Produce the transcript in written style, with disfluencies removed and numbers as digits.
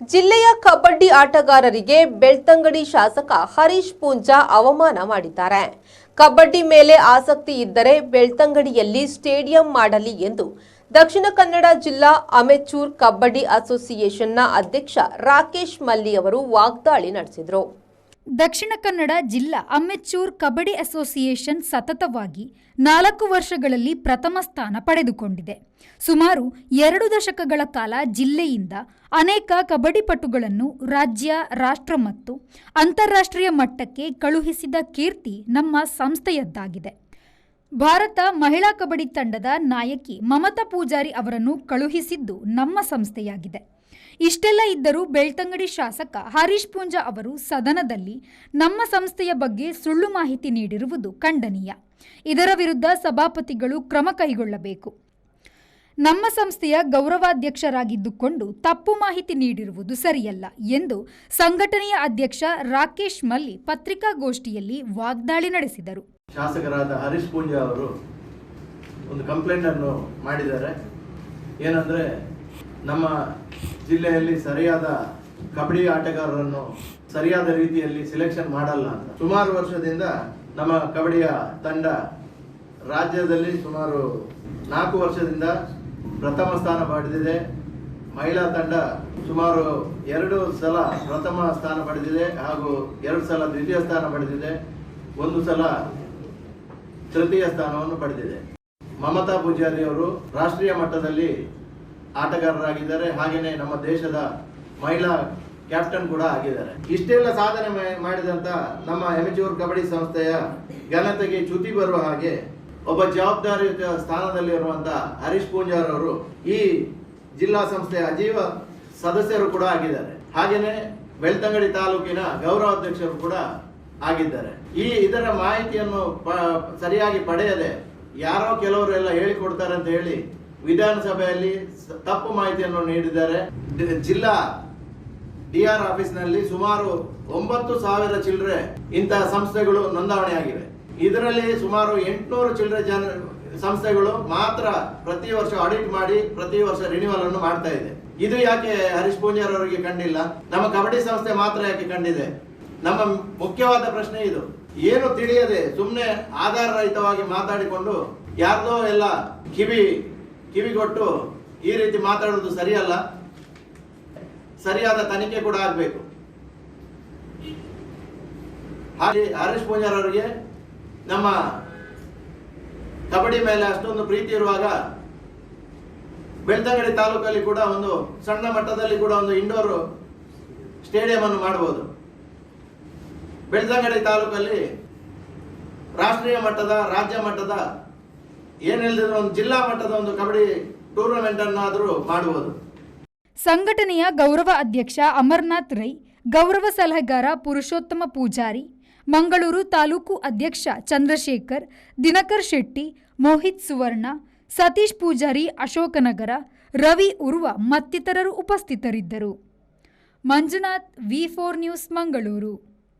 ಜಿಲ್ಲೆಯ ಕಬಡ್ಡಿ ಆಟಗಾರರಿಗೆ ಬೆಳ್ತಂಗಡಿ ಶಾಸಕ ಹರೀಶ್ ಪೂಂಜಾ ಅವಮಾನ ಮಾಡಿದ್ದಾರೆ. ಕಬಡ್ಡಿ ಮೇಲೆ ಆಸಕ್ತಿ ಇದ್ದರೆ ಬೆಳ್ತಂಗಡಿಯಲ್ಲಿ ಸ್ಟೇಡಿಯಂ ಮಾಡಲಿ ಎಂದು ದಕ್ಷಿಣ ಕನ್ನಡ ಜಿಲ್ಲಾ ಅಮೆಚೂರ್ ಕಬಡ್ಡಿ ಅಸೋಸಿಯೇಷನ್ನ ಅಧ್ಯಕ್ಷ ರಾಕೇಶ್ ಮಲ್ಲಿ ಅವರು ವಾಗ್ದಾಳಿ ನಡೆಸಿದರು. ದಕ್ಷಿಣ ಕನ್ನಡ ಜಿಲ್ಲಾ ಅಮೆಚೂರ್ ಕಬಡ್ಡಿ ಅಸೋಸಿಯೇಷನ್ ಸತತವಾಗಿ 4 ವರ್ಷಗಳಲ್ಲಿ ಪ್ರಥಮ ಸ್ಥಾನ ಪಡೆದುಕೊಂಡಿದೆ. ಸುಮಾರು 2 ದಶಕಗಳ ಕಾಲ ಜಿಲ್ಲೆಯಿಂದ ಅನೇಕ ಕಬಡ್ಡಿ ಪಟುಗಳನ್ನು ರಾಜ್ಯ, ರಾಷ್ಟ್ರ ಮತ್ತು ಅಂತಾರಾಷ್ಟ್ರೀಯ ಮಟ್ಟಕ್ಕೆ ಕಳುಹಿಸಿದ ಕೀರ್ತಿ ನಮ್ಮ ಸಂಸ್ಥೆಯದ್ದಾಗಿದೆ. ಭಾರತ ಮಹಿಳಾ ಕಬಡ್ಡಿ ತಂಡದ ನಾಯಕಿ ಮಮತಾ ಪೂಜಾರಿ ಅವರನ್ನು ಕಳುಹಿಸಿದ್ದು ನಮ್ಮ ಸಂಸ್ಥೆಯಾಗಿದೆ. ಇಷ್ಟೆಲ್ಲ ಇದ್ದರೂ ಬೆಳ್ತಂಗಡಿ ಶಾಸಕ ಹರೀಶ್ ಪೂಂಜಾ ಅವರು ಸದನದಲ್ಲಿ ನಮ್ಮ ಸಂಸ್ಥೆಯ ಬಗ್ಗೆ ಸುಳ್ಳು ಮಾಹಿತಿ ನೀಡಿರುವುದು ಖಂಡನೀಯ. ಇದರ ವಿರುದ್ಧ ಸಭಾಪತಿಗಳು ಕ್ರಮ ಕೈಗೊಳ್ಳಬೇಕು. ನಮ್ಮ ಸಂಸ್ಥೆಯ ಗೌರವಾಧ್ಯಕ್ಷರಾಗಿದ್ದುಕೊಂಡು ತಪ್ಪು ಮಾಹಿತಿ ನೀಡಿರುವುದು ಸರಿಯಲ್ಲ ಎಂದು ಸಂಘಟನೆಯ ಅಧ್ಯಕ್ಷ ರಾಕೇಶ್ ಮಲ್ಲಿ ಪತ್ರಿಕಾಗೋಷ್ಠಿಯಲ್ಲಿ ವಾಗ್ದಾಳಿ ನಡೆಸಿದರು. ಶಾಸಕರಾದ ಹರೀಶ್ ಪೂಂಜಾ ಅವರು ಒಂದು ಕಂಪ್ಲೇಂಟ್ ಅನ್ನು ಮಾಡಿದ್ದಾರೆ. ಏನಂದ್ರೆ ನಮ್ಮ ಜಿಲ್ಲೆಯಲ್ಲಿ ಸರಿಯಾದ ಕಬಡ್ಡಿ ಆಟಗಾರರನ್ನು ಸರಿಯಾದ ರೀತಿಯಲ್ಲಿ ಸೆಲೆಕ್ಷನ್ ಮಾಡಲ್ಲ ಅಂತ. ಸುಮಾರು ವರ್ಷದಿಂದ ನಮ್ಮ ಕಬಡ್ಡಿಯ ತಂಡ ರಾಜ್ಯದಲ್ಲಿ ಸುಮಾರು 4 ವರ್ಷದಿಂದ ಪ್ರಥಮ ಸ್ಥಾನ ಪಡೆದಿದೆ. ಮಹಿಳಾ ತಂಡ ಸುಮಾರು 2 ಸಲ ಪ್ರಥಮ ಸ್ಥಾನ ಪಡೆದಿದೆ ಹಾಗೂ 2 ಸಲ ದ್ವಿತೀಯ ಸ್ಥಾನ ಪಡೆದಿದೆ, 1 ಸಲ ತೃತೀಯ ಸ್ಥಾನವನ್ನು ಪಡೆದಿದೆ. ಮಮತಾ ಪೂಜಾರಿ ಅವರು ರಾಷ್ಟ್ರೀಯ ಮಟ್ಟದಲ್ಲಿ ಆಟಗಾರರಾಗಿದ್ದಾರೆ. ಹಾಗೆಯೇ ನಮ್ಮ ದೇಶದ ಮಹಿಳಾ ಕ್ಯಾಪ್ಟನ್ ಕೂಡ ಆಗಿದ್ದಾರೆ. ಇಷ್ಟೆಲ್ಲ ಸಾಧನೆ ಮಾಡಿದಂತ ನಮ್ಮ ಅಮೆಚೂರ್ ಕಬಡ್ಡಿ ಸಂಸ್ಥೆಯ ಘನತೆಗೆ ಚ್ಯುತಿ ಬರುವ ಹಾಗೆ ಒಬ್ಬ ಜವಾಬ್ದಾರಿಯುತ ಸ್ಥಾನದಲ್ಲಿರುವಂತಹ ಹರೀಶ್ ಪೂಂಜಾರ್ ಅವರು ಈ ಜಿಲ್ಲಾ ಸಂಸ್ಥೆಯ ಅಜೀವ ಸದಸ್ಯರು ಕೂಡ ಆಗಿದ್ದಾರೆ. ಹಾಗೆಯೇ ಬೆಳ್ತಂಗಡಿ ತಾಲೂಕಿನ ಗೌರವಾಧ್ಯಕ್ಷರು ಕೂಡ ಆಗಿದ್ದಾರೆ. ಇದರ ಮಾಹಿತಿಯನ್ನು ಸರಿಯಾಗಿ ಪಡೆಯದೆ ಯಾರೋ ಕೆಲವರು ಎಲ್ಲ ಹೇಳಿಕೊಡ್ತಾರೆ ಅಂತ ಹೇಳಿ ವಿಧಾನಸಭೆಯಲ್ಲಿ ತಪ್ಪು ಮಾಹಿತಿಯನ್ನು ನೀಡಿದ್ದಾರೆ. ಜಿಲ್ಲಾ ಡಿಆರ್ ಆಫೀಸ್ನಲ್ಲಿ ಸುಮಾರು 9,000 ಚಿಲ್ಲರೆ ಇಂತಹ ಸಂಸ್ಥೆಗಳು ನೋಂದಣಿಯಾಗಿವೆ. ಇದರಲ್ಲಿ ಸುಮಾರು 800 ಚಿಲ್ಲರೆ ಸಂಸ್ಥೆಗಳು ಮಾತ್ರ ಪ್ರತಿ ವರ್ಷ ಆಡಿಟ್ ಮಾಡಿ ಪ್ರತಿ ವರ್ಷ ರಿನ್ಯೂವಲ್ ಅನ್ನು ಮಾಡ್ತಾ ಇದೆ. ಇದು ಯಾಕೆ ಹರೀಶ್ ಪೂಂಜಾರ್ ಅವರಿಗೆ ಕಂಡಿಲ್ಲ? ನಮ್ಮ ಕಬಡ್ಡಿ ಸಂಸ್ಥೆ ಮಾತ್ರ ಯಾಕೆ ಕಂಡಿದೆ? ನಮ್ಮ ಮುಖ್ಯವಾದ ಪ್ರಶ್ನೆ ಇದು. ಏನು ತಿಳಿಯದೆ ಸುಮ್ಮನೆ ಆಧಾರ ರಹಿತವಾಗಿ ಮಾತಾಡಿಕೊಂಡು ಯಾರ್ದೋ ಎಲ್ಲ ಕಿವಿಗೊಟ್ಟು ಈ ರೀತಿ ಮಾತಾಡೋದು ಸರಿಯಲ್ಲ. ಸರಿಯಾದ ತನಿಖೆ ಕೂಡ ಆಗಬೇಕು. ಹಾಗೆ ಹರೀಶ್ ಪೂಂಜಾರ್ ಅವರಿಗೆ ನಮ್ಮ ಕಬಡ್ಡಿ ಮೇಲೆ ಅಷ್ಟೊಂದು ಪ್ರೀತಿ ಇರುವಾಗ ಬೆಳ್ತಂಗಡಿ ತಾಲೂಕಲ್ಲಿ ಕೂಡ ಒಂದು ಸಣ್ಣ ಮಟ್ಟದಲ್ಲಿ ಕೂಡ ಒಂದು ಇಂಡೋರ್ ಸ್ಟೇಡಿಯಂ ಅನ್ನು ಮಾಡಬಹುದು. ಬೆಳ್ತಂಗಡಿ ತಾಲೂಕಲ್ಲಿ ರಾಷ್ಟ್ರೀಯ ಮಟ್ಟದ, ರಾಜ್ಯ ಮಟ್ಟದ, ಏನಿಲ್ಲದಿದ್ರು ಒಂದು ಜಿಲ್ಲಾ ಮಟ್ಟದ ಒಂದು ಕಬಡ್ಡಿ ಟೂರ್ನಮೆಂಟ್ ಅನ್ನಾದರೂ ಮಾಡಬಹುದು. ಸಂಘಟನೆಯ ಗೌರವ ಅಧ್ಯಕ್ಷ ಅಮರನಾಥ್ ರೈ, ಗೌರವ ಸಲಹೆಗಾರ ಪುರುಷೋತ್ತಮ ಪೂಜಾರಿ, ಮಂಗಳೂರು ತಾಲೂಕು ಅಧ್ಯಕ್ಷ ಚಂದ್ರಶೇಖರ್, ದಿನಕರ್ ಶೆಟ್ಟಿ, ಮೋಹಿತ್ ಸುವರ್ಣ, ಸತೀಶ್ ಪೂಜಾರಿ, ಅಶೋಕನಗರ, ರವಿ ಉರ್ವ ಮತ್ತಿತರರು ಉಪಸ್ಥಿತರಿದ್ದರು. ಮಂಜುನಾಥ್, ವಿ4 ನ್ಯೂಸ್, ಮಂಗಳೂರು.